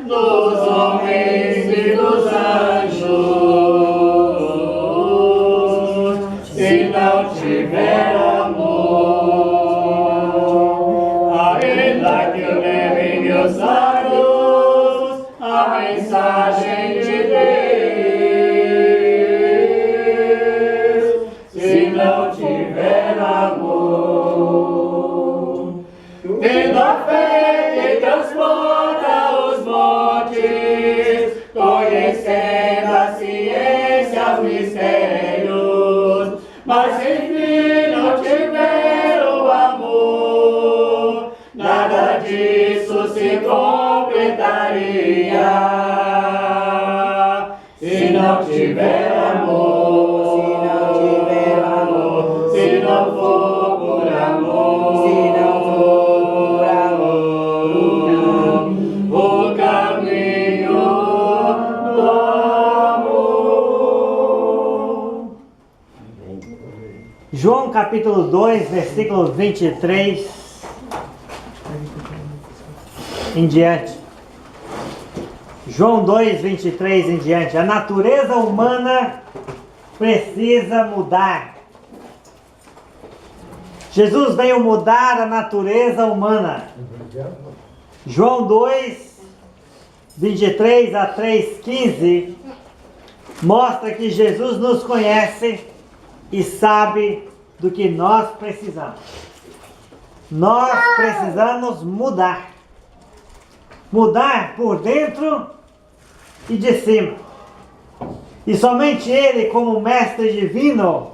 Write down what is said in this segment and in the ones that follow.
dos homens e dos anjos, se não tiver amor. Ainda que eu leve em meus lábios a mensagem de Deus, se não tiver amor. Tendo a fé que transporta os montes, conhecendo a ciência, os mistérios, mas enfim não tiver o amor, nada disso se completaria. Se não tiver amor, se não tiver amor, se não for por amor, se não for o caminho do amor. João capítulo 2, versículo 23 em diante. João 2, 23 em diante. A natureza humana precisa mudar. Jesus veio mudar a natureza humana. João 2, 23 a 3:15 mostra que Jesus nos conhece e sabe do que nós precisamos. Nós precisamos mudar. Mudar por dentro e de cima. E somente Ele, como mestre divino,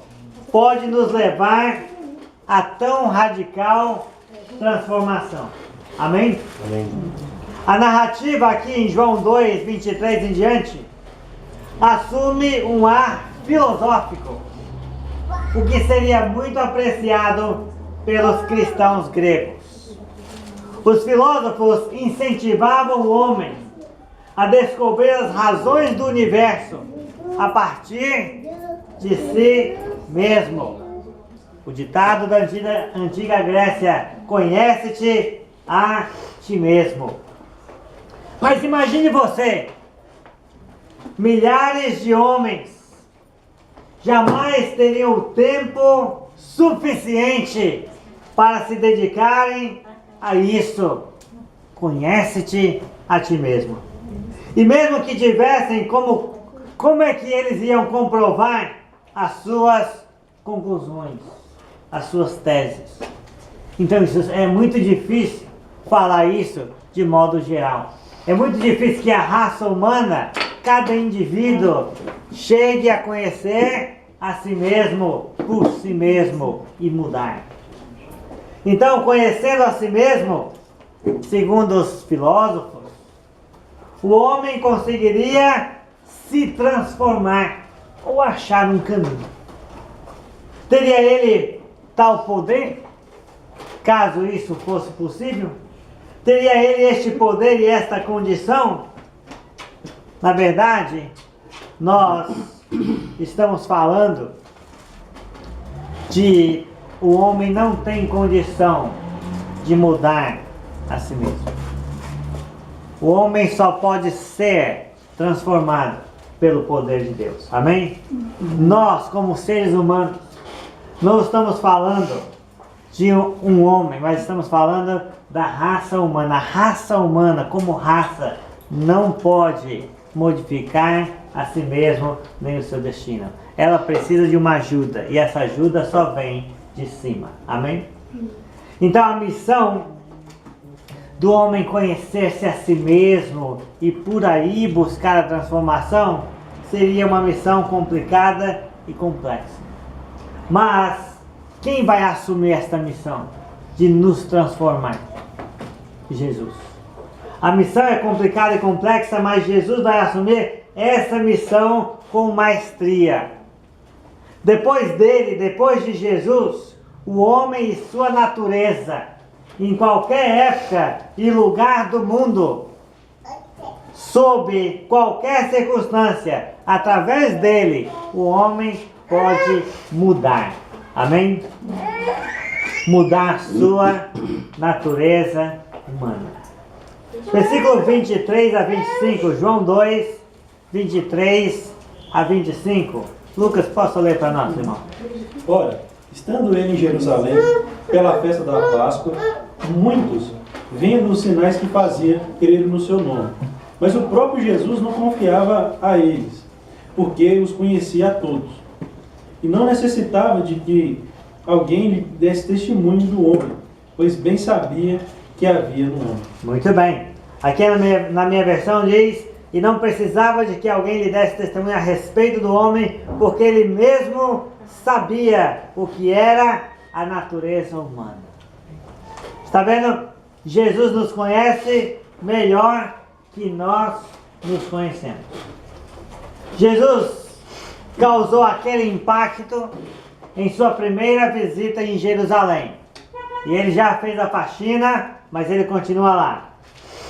pode nos levar a tão radical transformação. Amém? Amém. A narrativa aqui em João 2, 23 em diante, assume um ar filosófico, o que seria muito apreciado pelos cristãos gregos. Os filósofos incentivavam o homem a descobrir as razões do universo a partir de si mesmo. O ditado da antiga Grécia: conhece-te a ti mesmo. Mas imagine você, milhares de homens jamais teriam tempo suficiente para se dedicarem a isso. Conhece-te a ti mesmo. E mesmo que tivessem, como é que eles iam comprovar as suas conclusões, as suas teses? Então isso é muito difícil falar isso de modo geral. É muito difícil que a raça humana, cada indivíduo, chegue a conhecer a si mesmo, por si mesmo e mudar. Então, conhecendo a si mesmo, segundo os filósofos, o homem conseguiria se transformar ou achar um caminho. Teria ele tal poder, caso isso fosse possível? Teria ele este poder e esta condição? Na verdade, nós estamos falando de o homem não tem condição de mudar a si mesmo. O homem só pode ser transformado pelo poder de Deus. Amém? Nós, como seres humanos, não estamos falando de um homem, mas estamos falando da raça humana. A raça humana, como raça, não pode modificar a si mesmo nem o seu destino. Ela precisa de uma ajuda, e essa ajuda só vem de cima. Amém? Então a missão do homem conhecer-se a si mesmo e por aí buscar a transformação seria uma missão complicada e complexa. Mas quem vai assumir esta missão de nos transformar? Jesus. A missão é complicada e complexa, mas Jesus vai assumir essa missão com maestria. Depois dele, depois de Jesus, o homem e sua natureza, em qualquer época e lugar do mundo, sob qualquer circunstância, através dele, o homem pode mudar. Amém? Mudar sua natureza humana. Versículo 23 a 25, João 2, 23 a 25. Lucas, posso ler para nós, irmão? Ora, estando ele em Jerusalém, pela festa da Páscoa, muitos, vendo os sinais que fazia, creram no seu nome. Mas o próprio Jesus não confiava a eles, porque os conhecia a todos. E não necessitava de que alguém lhe desse testemunho do homem, pois bem sabia que havia no homem. Muito bem. Aqui na minha versão diz: e não precisava de que alguém lhe desse testemunho a respeito do homem, porque ele mesmo sabia o que era a natureza humana. Está vendo? Jesus nos conhece melhor que nós nos conhecemos. Jesus causou aquele impacto em sua primeira visita em Jerusalém. E ele já fez a faxina, mas ele continua lá.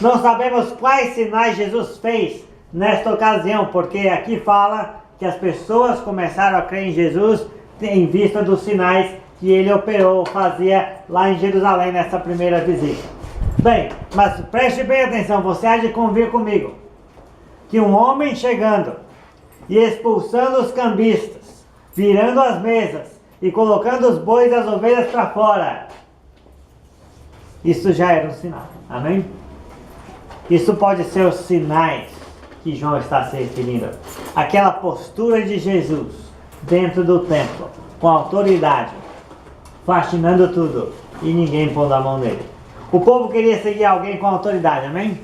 Não sabemos quais sinais Jesus fez nesta ocasião, porque aqui fala que as pessoas começaram a crer em Jesus em vista dos sinais que ele operou, fazia lá em Jerusalém nessa primeira visita. Bem, mas preste bem atenção, você há de convir comigo que um homem chegando e expulsando os cambistas, virando as mesas e colocando os bois e as ovelhas para fora, isso já era um sinal, amém? Isso pode ser os sinais que João está se referindo. Aquela postura de Jesus dentro do templo, com autoridade, faxinando tudo e ninguém pondo a mão nele. O povo queria seguir alguém com autoridade, amém?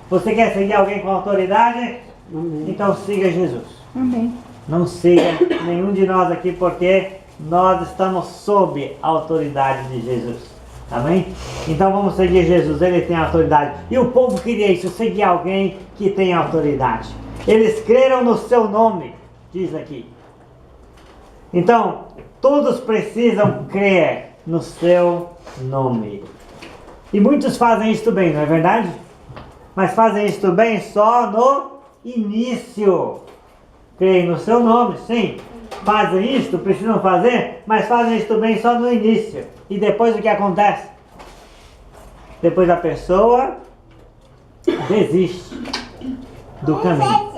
Você quer seguir alguém com autoridade? Amém. Então siga Jesus. Amém. Não siga nenhum de nós aqui, porque nós estamos sob a autoridade de Jesus. Amém? Então vamos seguir Jesus, ele tem autoridade. E o povo queria isso, seguir alguém que tem autoridade. Eles creram no seu nome, diz aqui. Então, todos precisam crer no seu nome. E muitos fazem isto bem, não é verdade? Mas fazem isto bem só no início. Creem no seu nome, sim. Fazem isto, precisam fazer, mas fazem isto bem só no início. E depois o que acontece? Depois a pessoa desiste do caminho.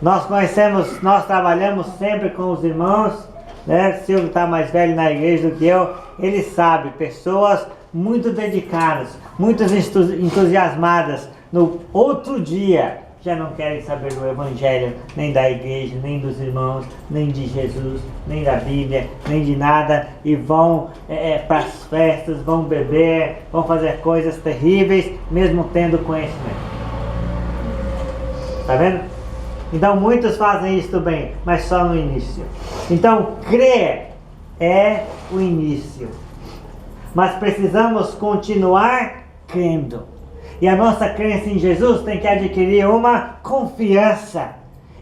Nós trabalhamos sempre com os irmãos, né? Silvio está mais velho na igreja do que eu, ele sabe, pessoas muito dedicadas, muito entusiasmadas, no outro dia já não querem saber do Evangelho, nem da igreja, nem dos irmãos, nem de Jesus, nem da Bíblia, nem de nada, e vão para as festas, vão beber, vão fazer coisas terríveis, mesmo tendo conhecimento. Está vendo? Então muitos fazem isto bem, mas só no início. Então crer é o início, mas precisamos continuar crendo. E a nossa crença em Jesus tem que adquirir uma confiança.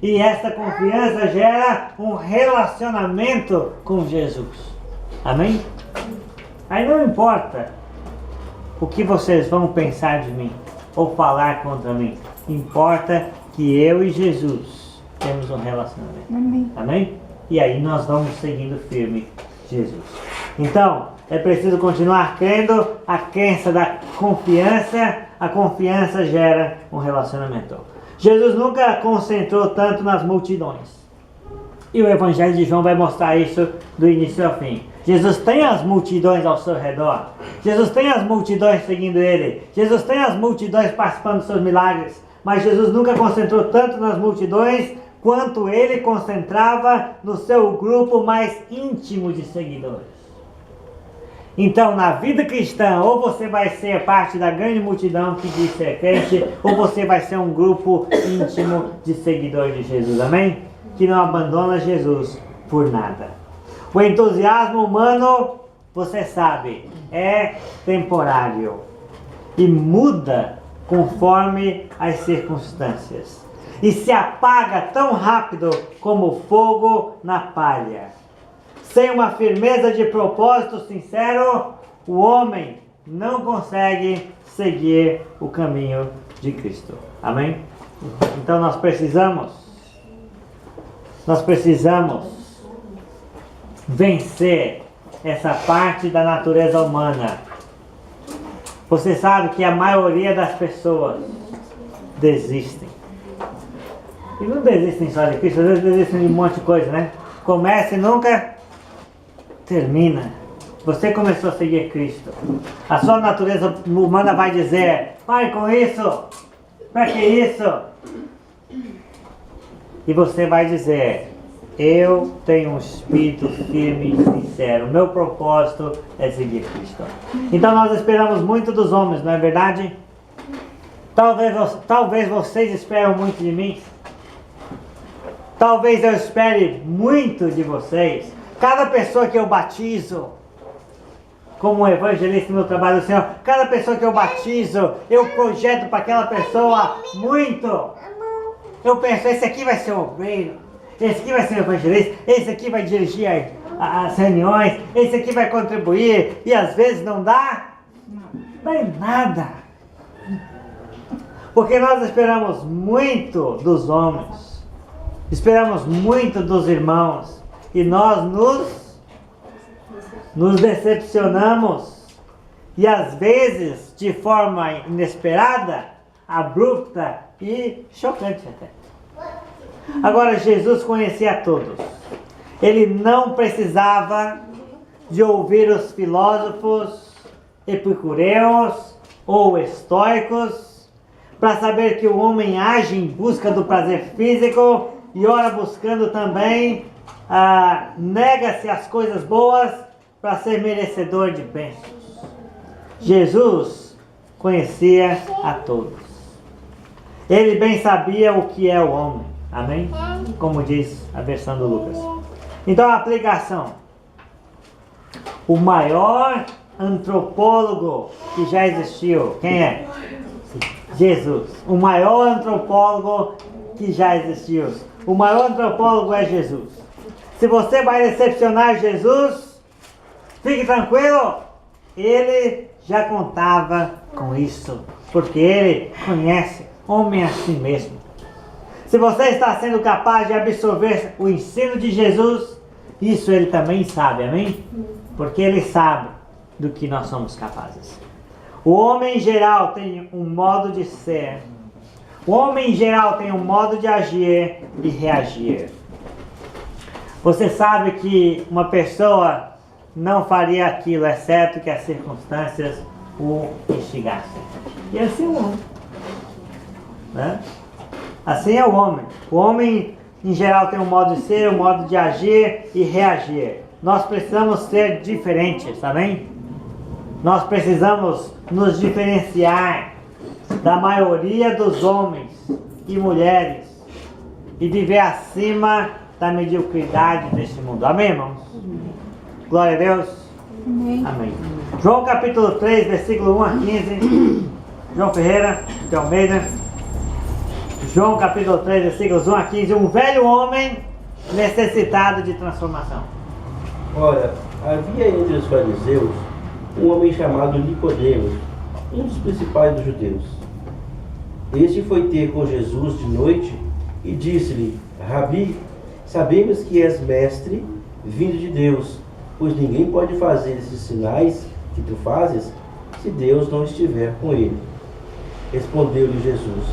E essa confiança gera um relacionamento com Jesus. Amém? Aí não importa o que vocês vão pensar de mim ou falar contra mim. Importa que eu e Jesus temos um relacionamento. Amém. Amém? E aí nós vamos seguindo firme Jesus. Então, é preciso continuar crendo. A crença da confiança, a confiança gera um relacionamento. Jesus nunca concentrou tanto nas multidões. E o Evangelho de João vai mostrar isso do início ao fim. Jesus tem as multidões ao seu redor. Jesus tem as multidões seguindo ele. Jesus tem as multidões participando dos seus milagres. Mas Jesus nunca concentrou tanto nas multidões quanto ele concentrava no seu grupo mais íntimo de seguidores. Então, na vida cristã, ou você vai ser parte da grande multidão que diz ser crente, ou você vai ser um grupo íntimo de seguidores de Jesus, amém? Que não abandona Jesus por nada. O entusiasmo humano, você sabe, é temporário e muda conforme as circunstâncias. E se apaga tão rápido como fogo na palha. Sem uma firmeza de propósito sincero, o homem não consegue seguir o caminho de Cristo. Amém? Então nós precisamos vencer essa parte da natureza humana. Você sabe que a maioria das pessoas desistem. E não desistem só de Cristo, às vezes desistem de um monte de coisa, né? Começa e nunca termina. Você começou a seguir Cristo. A sua natureza humana vai dizer: pare com isso! Para que isso? E você vai dizer: eu tenho um espírito firme e sincero. O meu propósito é seguir Cristo. Então nós esperamos muito dos homens, não é verdade? Talvez vocês esperam muito de mim. Talvez eu espere muito de vocês. Cada pessoa que eu batizo, como evangelista no meu trabalho do Senhor, cada pessoa que eu batizo, eu projeto para aquela pessoa muito. Eu penso: esse aqui vai ser o obreiro, esse aqui vai ser o evangelista, esse aqui vai dirigir as reuniões, esse aqui vai contribuir, e às vezes não dá nada. Porque nós esperamos muito dos homens, esperamos muito dos irmãos, e nós nos decepcionamos, e às vezes de forma inesperada, abrupta e chocante até. Agora, Jesus conhecia a todos. Ele não precisava de ouvir os filósofos epicureus ou estoicos para saber que o homem age em busca do prazer físico e ora buscando também, nega-se as coisas boas para ser merecedor de bênçãos. Jesus conhecia a todos. Ele bem sabia o que é o homem. Amém? Como diz a versão do Lucas. Então a aplicação. O maior antropólogo que já existiu. Quem é? Jesus. O maior antropólogo que já existiu. O maior antropólogo é Jesus. Se você vai decepcionar Jesus, fique tranquilo. Ele já contava com isso. Porque ele conhece homem a si mesmo. Se você está sendo capaz de absorver o ensino de Jesus, isso ele também sabe, amém? Porque ele sabe do que nós somos capazes. O homem em geral tem um modo de ser. O homem em geral tem um modo de agir e reagir. Você sabe que uma pessoa não faria aquilo, exceto que as circunstâncias o instigassem. E assim o homem, né? Assim é o homem. O homem, em geral, tem um modo de ser, um modo de agir e reagir. Nós precisamos ser diferentes, tá bem? Nós precisamos nos diferenciar da maioria dos homens e mulheres e viver acima da mediocridade deste mundo. Amém, irmãos? Glória a Deus. Amém. Amém. João capítulo 3, versículo 1 a 15. João Ferreira de Almeida. João capítulo 3, versículos 1 a 15. Um velho homem necessitado de transformação. Ora, havia entre os fariseus um homem chamado Nicodemos, um dos principais dos judeus. Este foi ter com Jesus de noite e disse-lhe: Rabi, sabemos que és mestre, vindo de Deus, pois ninguém pode fazer esses sinais que tu fazes, se Deus não estiver com ele. Respondeu-lhe Jesus: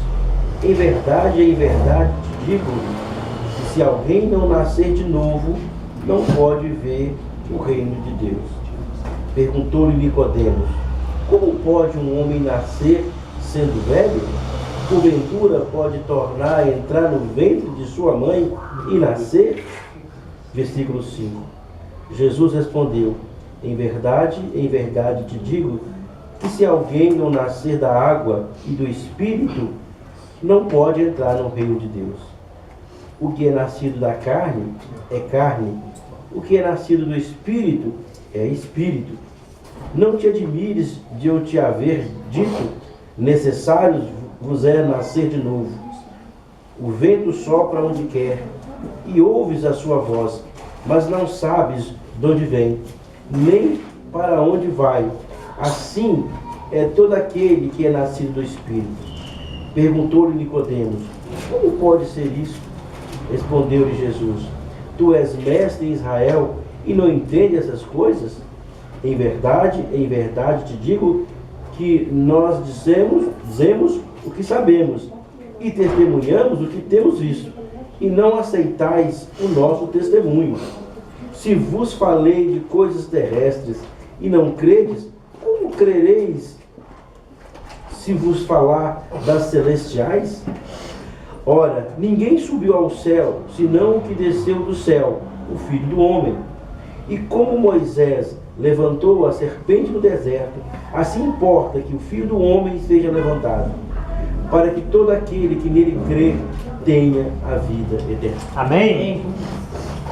em verdade te digo, que se alguém não nascer de novo, não pode ver o reino de Deus. Perguntou-lhe Nicodemos: como pode um homem nascer sendo velho? Porventura pode tornar a entrar no ventre de sua mãe e nascer? Versículo 5. Jesus respondeu: em verdade te digo, que se alguém não nascer da água e do Espírito, não pode entrar no reino de Deus. O que é nascido da carne é carne, o que é nascido do Espírito é Espírito. Não te admires de eu te haver dito: necessário vos é nascer de novo. O vento sopra onde quer, e ouves a sua voz, mas não sabes de onde vem, nem para onde vai. Assim é todo aquele que é nascido do Espírito. Perguntou-lhe Nicodemos: como pode ser isso? Respondeu-lhe Jesus: tu és mestre em Israel e não entende essas coisas? Em verdade te digo que nós dizemos o que sabemos e testemunhamos o que temos visto, e não aceitais o nosso testemunho. Se vos falei de coisas terrestres e não credes, como crereis se vos falar das celestiais? Ora, ninguém subiu ao céu, senão o que desceu do céu, o Filho do Homem. E como Moisés levantou a serpente no deserto, assim importa que o Filho do Homem seja levantado, para que todo aquele que nele crer tenha a vida eterna. Amém?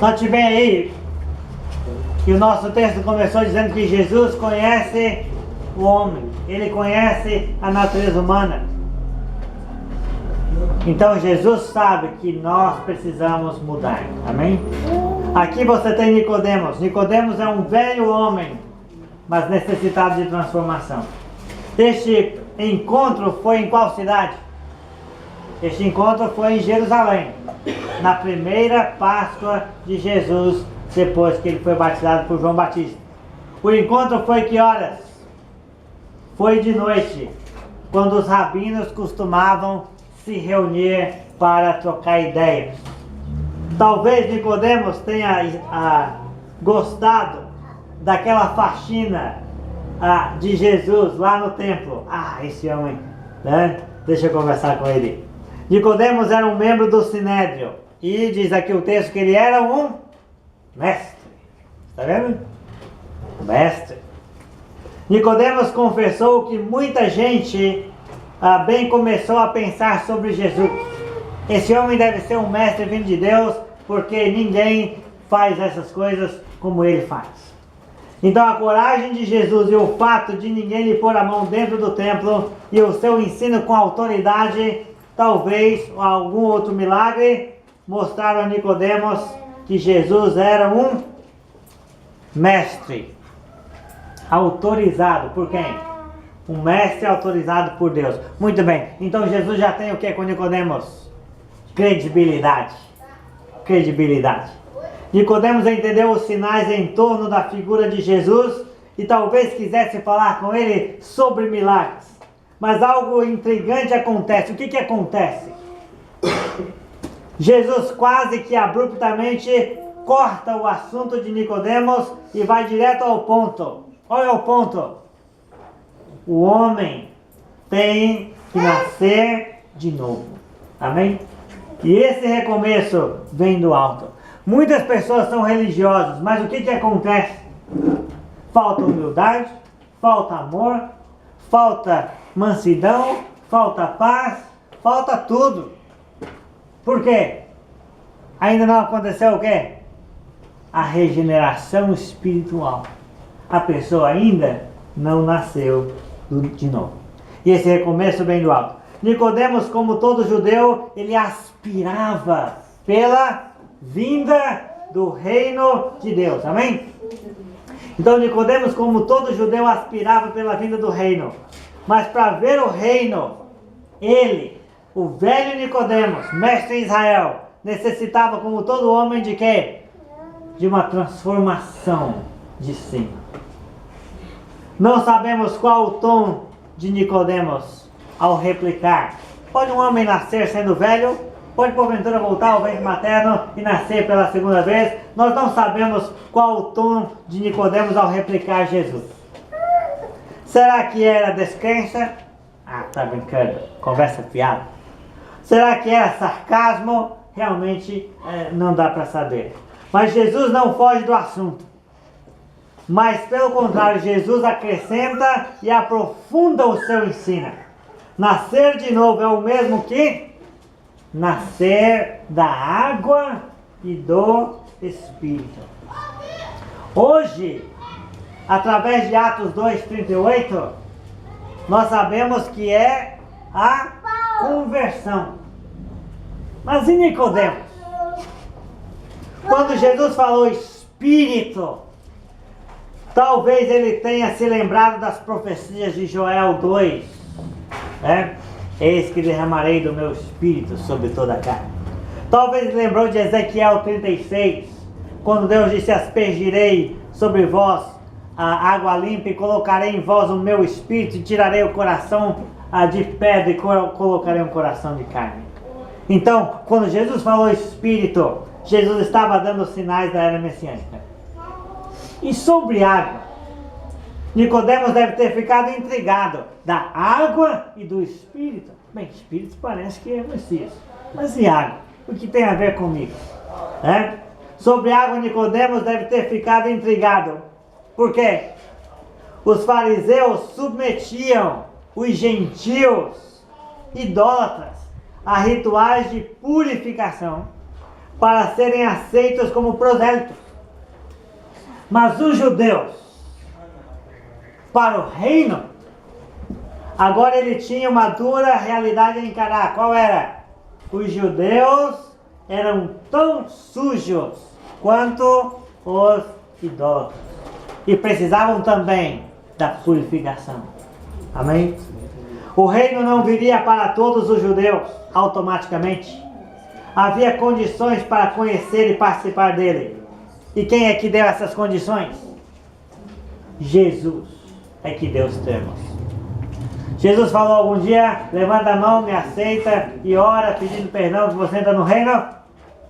Note bem aí que o nosso texto começou dizendo que Jesus conhece o homem, ele conhece a natureza humana. Então Jesus sabe que nós precisamos mudar. Amém? Aqui você tem Nicodemos. Nicodemos é um velho homem, mas necessitado de transformação. Este encontro foi em qual cidade? Este encontro foi em Jerusalém, na primeira Páscoa de Jesus, depois que ele foi batizado por João Batista. O encontro foi que horas? Foi de noite, quando os rabinos costumavam se reunir para trocar ideias. Talvez Nicodemos tenha gostado daquela faxina de Jesus lá no templo. Esse homem, né? Deixa eu conversar com ele. Nicodemos era um membro do Sinédrio, e diz aqui o texto que ele era um mestre. Está vendo? Mestre. Nicodemos confessou que muita gente bem começou a pensar sobre Jesus. Esse homem deve ser um mestre vindo de Deus, porque ninguém faz essas coisas como ele faz. Então a coragem de Jesus e o fato de ninguém lhe pôr a mão dentro do templo e o seu ensino com autoridade, talvez algum outro milagre, mostraram a Nicodemos que Jesus era um mestre autorizado por quem? Um mestre autorizado por Deus. Muito bem, então Jesus já tem o que com Nicodemos? Credibilidade. Credibilidade. Nicodemos entendeu os sinais em torno da figura de Jesus e talvez quisesse falar com ele sobre milagres. Mas algo intrigante acontece. O que acontece? Jesus quase que abruptamente corta o assunto de Nicodemos e vai direto ao ponto. Qual é o ponto? O homem tem que nascer de novo. Amém? E esse recomeço vem do alto. Muitas pessoas são religiosas, mas o que acontece? Falta humildade, falta amor, falta mansidão, falta paz, falta tudo. Por quê? Ainda não aconteceu o quê? A regeneração espiritual. A pessoa ainda não nasceu de novo. E esse recomeço vem do alto. Nicodemos, como todo judeu, ele aspirava pela vinda do reino de Deus. Amém? Então Nicodemos, como todo judeu, aspirava pela vinda do reino. Mas para ver o reino, ele, o velho Nicodemos, mestre Israel, necessitava, como todo homem, de quê? De uma transformação de si. Não sabemos qual o tom de Nicodemos ao replicar. Pode um homem nascer sendo velho? Pode porventura voltar ao ventre materno e nascer pela segunda vez? Nós não sabemos qual o tom de Nicodemos ao replicar Jesus. Será que era descrença? Tá brincando, conversa fiada. Será que era sarcasmo? Realmente não dá para saber. Mas Jesus não foge do assunto. Mas pelo contrário, Jesus acrescenta e aprofunda o seu ensino. Nascer de novo é o mesmo que nascer da água e do Espírito. Hoje, através de Atos 2:38, nós sabemos que é a conversão. Mas e Nicodemos? Quando Jesus falou Espírito, talvez ele tenha se lembrado das profecias de Joel 2, né? Eis que derramarei do meu Espírito sobre toda a carne. Talvez lembrou de Ezequiel 36, quando Deus disse: aspergirei sobre vós a água limpa e colocarei em vós o meu espírito e tirarei o coração de pedra e colocarei um coração de carne. Então, quando Jesus falou espírito, Jesus estava dando sinais da era messiânica. E sobre água, Nicodemos deve ter ficado intrigado da água e do espírito. Bem, espírito parece que é o Messias, mas e água? O que tem a ver comigo? Sobre água, Nicodemos deve ter ficado intrigado. Por quê? Os fariseus submetiam os gentios idólatras a rituais de purificação para serem aceitos como prosélitos. Mas os judeus, para o reino, agora ele tinha uma dura realidade a encarar. Qual era? Os judeus eram tão sujos quanto os idólatras e precisavam também da purificação. Amém? O reino não viria para todos os judeus automaticamente. Havia condições para conhecer e participar dele. E quem é que deu essas condições? Jesus é que deu os termos. Jesus falou algum dia: levanta a mão, me aceita e ora pedindo perdão que você entra no reino?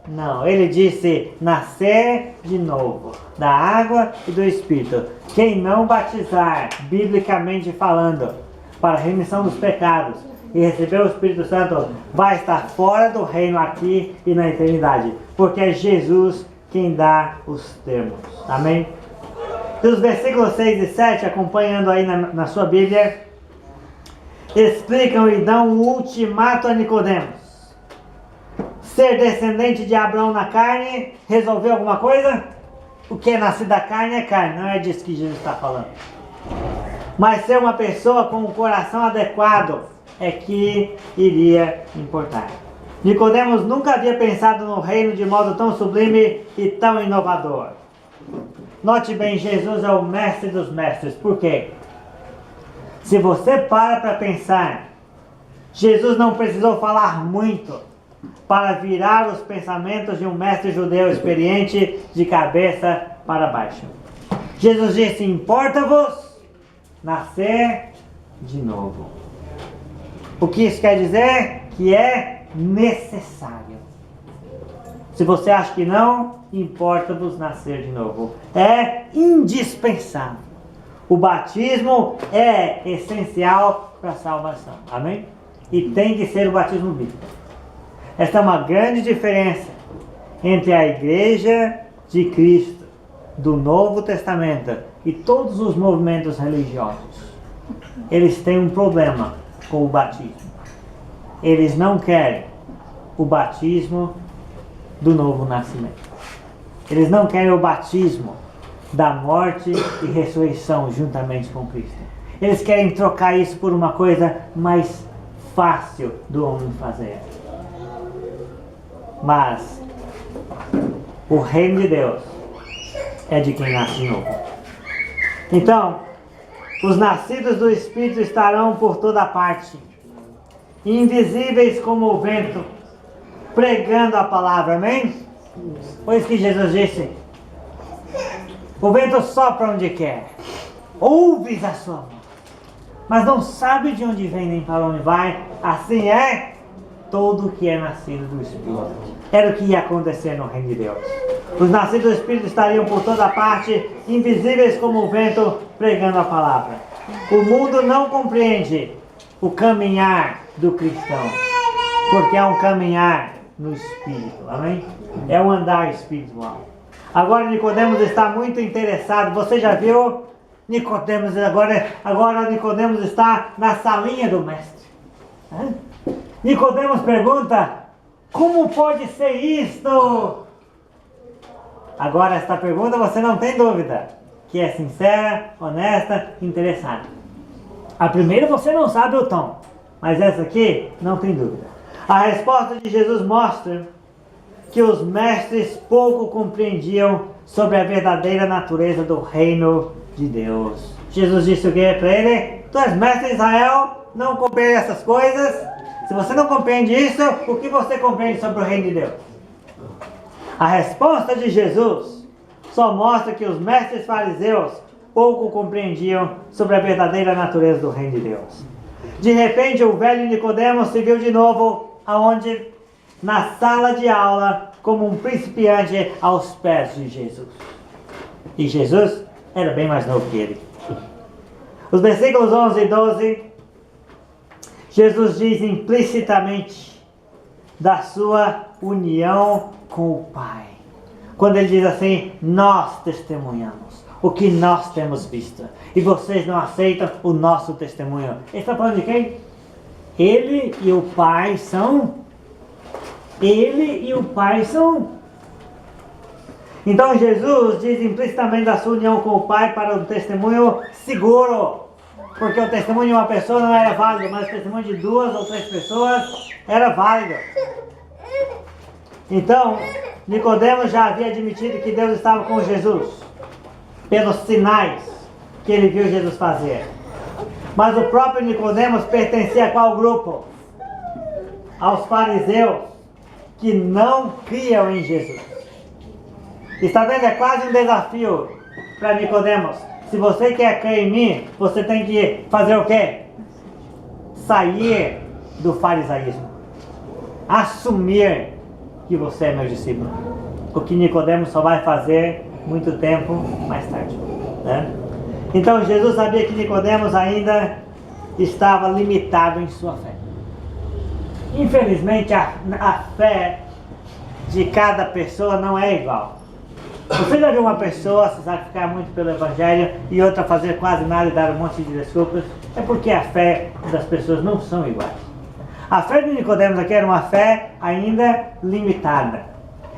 Não, ele disse nascer de novo, da água e do Espírito. Quem não batizar, biblicamente falando, para a remissão dos pecados e receber o Espírito Santo, vai estar fora do reino aqui e na eternidade, porque é Jesus quem dá os termos. Amém? Os versículos 6 e 7, acompanhando aí na sua Bíblia, explicam e dão um ultimato a Nicodemos. Ser descendente de Abraão na carne resolveu alguma coisa? O que é nascido da carne é carne, não é disso que Jesus está falando. Mas ser uma pessoa com um coração adequado é que iria importar. Nicodemos nunca havia pensado no reino de modo tão sublime e tão inovador. Note bem, Jesus é o mestre dos mestres. Por quê? Se você para pensar, Jesus não precisou falar muito para virar os pensamentos de um mestre judeu experiente de cabeça para baixo. Jesus disse: importa-vos nascer de novo. O que isso quer dizer? Que é necessário. Se você acha que não, importa-vos nascer de novo. É indispensável. O batismo é essencial para a salvação. Amém? E tem que ser o batismo bíblico. Esta é uma grande diferença entre a Igreja de Cristo do Novo Testamento e todos os movimentos religiosos. Eles têm um problema com o batismo. Eles não querem o batismo do novo nascimento. Eles não querem o batismo da morte e ressurreição juntamente com Cristo. Eles querem trocar isso por uma coisa mais fácil do homem fazer. Mas o reino de Deus é de quem nasce de novo. Então, os nascidos do Espírito estarão por toda parte, invisíveis como o vento, pregando a palavra. Amém? Foi isso que Jesus disse. O vento sopra onde quer, ouves a sua voz, mas não sabe de onde vem nem para onde vai. Assim é todo o que é nascido do Espírito. Era o que ia acontecer no reino de Deus. Os nascidos do Espírito estariam por toda parte, invisíveis como o vento, pregando a palavra. O mundo não compreende o caminhar do cristão, porque é um caminhar no Espírito. Amém? É um andar espiritual. Agora Nicodemos está muito interessado. Você já viu? Nicodemos agora Nicodemos está na salinha do mestre. Nicodemos pergunta: como pode ser isto? Agora esta pergunta você não tem dúvida que é sincera, honesta, interessada. A primeira você não sabe o tom, mas essa aqui não tem dúvida. A resposta de Jesus mostra que os mestres pouco compreendiam sobre a verdadeira natureza do reino de Deus. Jesus disse o que para ele? Tu és mestre de Israel, não compreende essas coisas? Se você não compreende isso, o que você compreende sobre o reino de Deus? A resposta de Jesus só mostra que os mestres fariseus pouco compreendiam sobre a verdadeira natureza do reino de Deus. De repente, o velho Nicodemos se viu de novo aonde? Na sala de aula, como um principiante aos pés de Jesus. E Jesus era bem mais novo que ele. Os versículos 11 e 12, Jesus diz implicitamente da sua união com o Pai. Quando ele diz assim, nós testemunhamos o que nós temos visto. E vocês não aceitam o nosso testemunho. Ele está falando de quem? Ele e o Pai são. Ele e o Pai são. Então Jesus diz implicitamente da sua união com o Pai para um testemunho seguro. Porque o testemunho de uma pessoa não era válido, mas o testemunho de 2 ou 3 pessoas era válido. Então, Nicodemos já havia admitido que Deus estava com Jesus, pelos sinais que ele viu Jesus fazer. Mas o próprio Nicodemos pertencia a qual grupo? Aos fariseus, que não criam em Jesus. Está vendo? É quase um desafio para Nicodemos. Se você quer crer em mim, você tem que fazer o quê? Sair do farisaísmo. Assumir que você é meu discípulo. O que Nicodemos só vai fazer muito tempo mais tarde, né? Então Jesus sabia que Nicodemos ainda estava limitado em sua fé. Infelizmente a fé de cada pessoa não é igual. Você já viu uma pessoa se sacrificar muito pelo Evangelho e outra fazer quase nada e dar um monte de desculpas? É porque a fé das pessoas não são iguais. A fé de Nicodemos aqui era uma fé ainda limitada.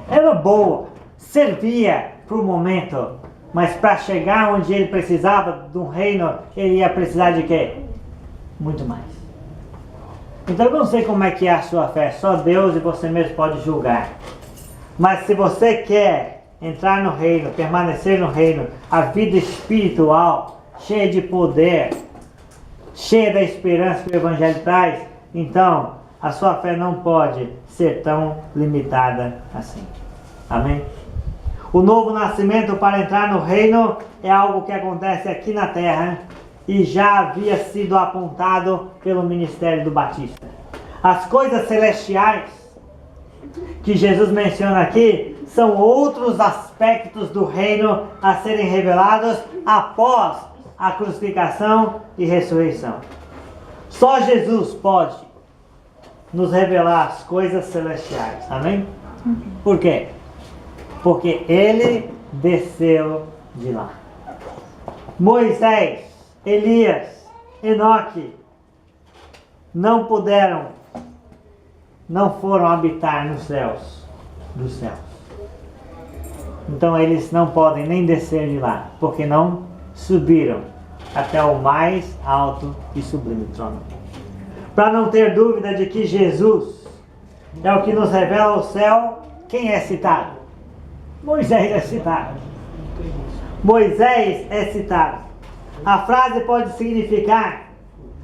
Era boa, servia para o momento, mas para chegar onde ele precisava de um reino, ele ia precisar de quê? Muito mais. Então eu não sei como é que é a sua fé, só Deus e você mesmo pode julgar. Mas se você quer entrar no reino, permanecer no reino, a vida espiritual, cheia de poder, cheia da esperança que o Evangelho traz, então a sua fé não pode ser tão limitada assim. Amém? O novo nascimento para entrar no reino é algo que acontece aqui na terra e já havia sido apontado pelo ministério do Batista. As coisas celestiais que Jesus menciona aqui são outros aspectos do reino a serem revelados após a crucificação e ressurreição. Só Jesus pode nos revelar as coisas celestiais. Amém? Por quê? Porque ele desceu de lá. Moisés, Elias, Enoque não foram habitar nos céus dos céus. Então eles não podem nem descer de lá, porque não subiram até o mais alto e sublime trono. Para não ter dúvida de que Jesus é o que nos revela o céu, quem é citado? Moisés é citado. Moisés é citado. A frase pode significar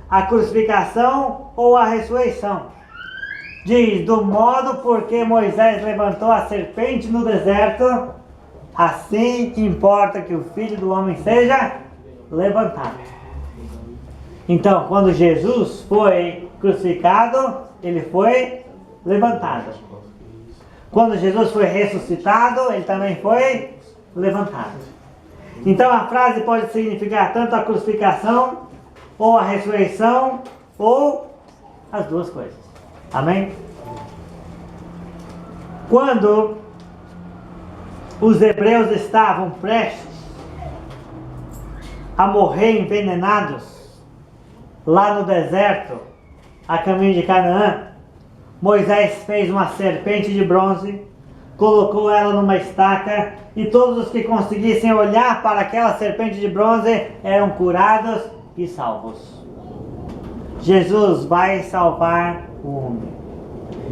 a crucificação ou a ressurreição. Diz, do modo porque Moisés levantou a serpente no deserto, assim importa que o Filho do Homem seja levantado. Então, quando Jesus foi crucificado, ele foi levantado. Quando Jesus foi ressuscitado, ele também foi levantado. Então a frase pode significar tanto a crucificação, ou a ressurreição, ou as duas coisas. Amém? Quando os hebreus estavam prestes a morrer envenenados lá no deserto, a caminho de Canaã, Moisés fez uma serpente de bronze, colocou ela numa estaca e todos os que conseguissem olhar para aquela serpente de bronze eram curados e salvos. Jesus vai salvar o homem.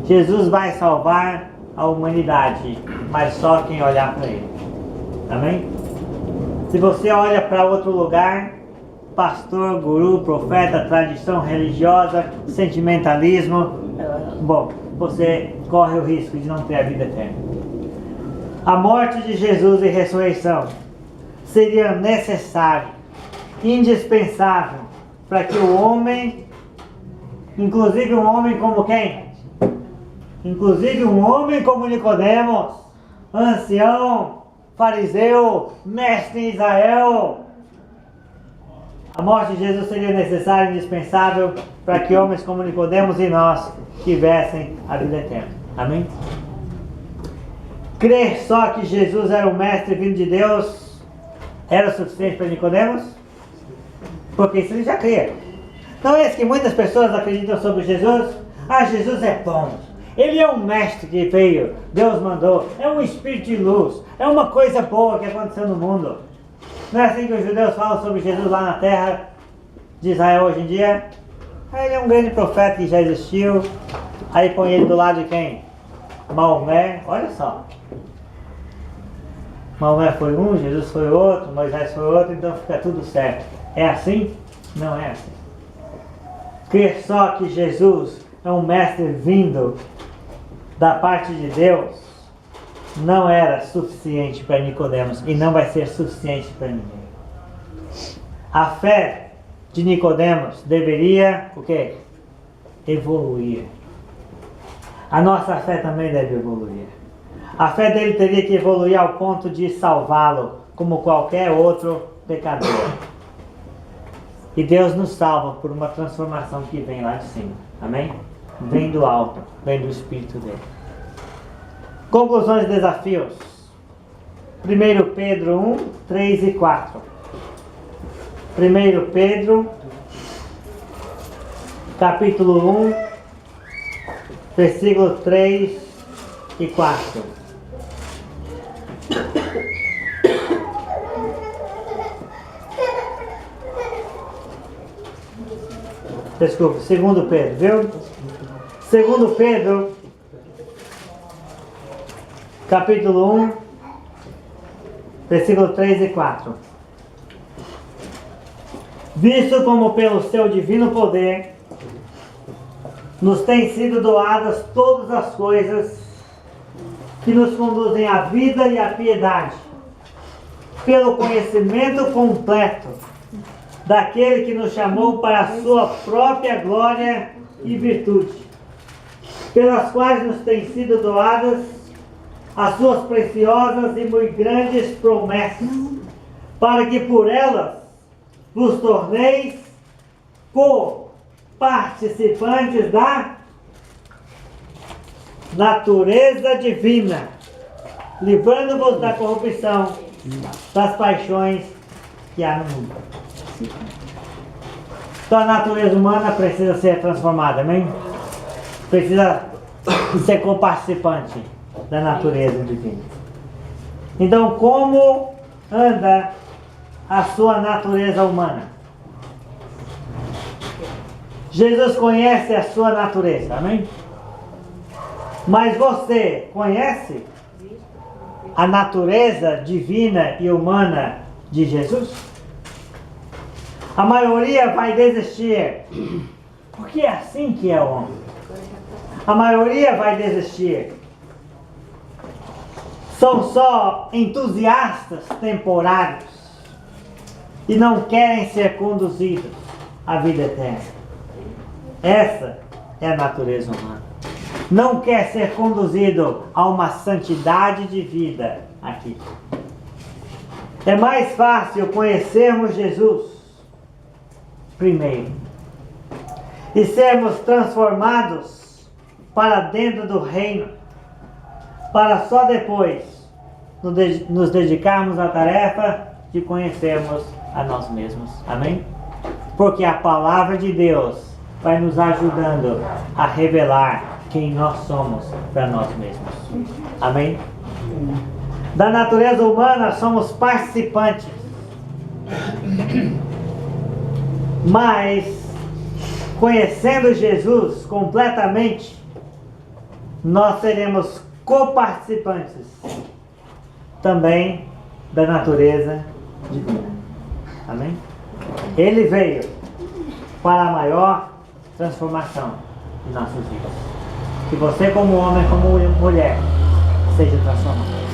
Jesus vai salvar a humanidade, mas só quem olhar para ele. Amém? Se você olha para outro lugar, pastor, guru, profeta, tradição religiosa, sentimentalismo, bom, você corre o risco de não ter a vida eterna. A morte de Jesus e ressurreição seria necessário, indispensável, para que o homem, inclusive um homem como quem? Inclusive um homem como Nicodemos, ancião, fariseu, mestre em Israel. A morte de Jesus seria necessária e indispensável para que homens como Nicodemos e nós tivessem a vida eterna. Amém? Crer só que Jesus era o mestre vindo de Deus era suficiente para Nicodemos? Porque isso ele já cria. Não é isso que muitas pessoas acreditam sobre Jesus? Ah, Jesus é bom. Ele é um mestre que veio, Deus mandou, é um espírito de luz, é uma coisa boa que aconteceu no mundo. Não é assim que os judeus falam sobre Jesus lá na terra de Israel hoje em dia? Ele é um grande profeta que já existiu. Aí põe ele do lado de quem? Maomé, olha só. Maomé foi um, Jesus foi outro, Moisés foi outro, então fica tudo certo. É assim? Não é assim. Crer só que Jesus é um mestre vindo da parte de Deus não era suficiente para Nicodemos e não vai ser suficiente para ninguém. A fé de Nicodemos deveria o quê? Evoluir. A nossa fé também deve evoluir. A fé dele teria que evoluir ao ponto de salvá-lo como qualquer outro pecador. E Deus nos salva por uma transformação que vem lá de cima. Amém? Vem do alto, vem do Espírito dele. Conclusões e desafios. 1 Pedro 1, 3 e 4. 1 Pedro, capítulo 1, versículo 3 e 4. Desculpa, 2 Pedro, viu? 2 Pedro, capítulo 1, versículo 3 e 4. Visto como pelo seu divino poder nos têm sido doadas todas as coisas que nos conduzem à vida e à piedade, pelo conhecimento completo daquele que nos chamou para a sua própria glória e virtude, pelas quais nos têm sido doadas as suas preciosas e muito grandes promessas, para que por elas vos torneis co-participantes da natureza divina, livrando-vos da corrupção das paixões que há no mundo. Então a natureza humana precisa ser transformada, amém? Precisa ser co-participante da natureza divina. Então, como anda a sua natureza humana? Jesus conhece a sua natureza, amém? Mas você conhece a natureza divina e humana de Jesus? A maioria vai desistir, porque é assim que é o homem. A maioria vai desistir. São só entusiastas temporários e não querem ser conduzidos à vida eterna. Essa é a natureza humana. Não quer ser conduzido a uma santidade de vida aqui. É mais fácil conhecermos Jesus primeiro e sermos transformados para dentro do reino, para só depois nos dedicarmos à tarefa de conhecermos a nós mesmos. Amém? Porque a palavra de Deus vai nos ajudando a revelar quem nós somos para nós mesmos. Amém? Da natureza humana somos participantes. Mas, conhecendo Jesus completamente, nós seremos coparticipantes também da natureza divina. Amém? Ele veio para a maior transformação de nossas vidas. Que você, como homem, como mulher, seja transformado.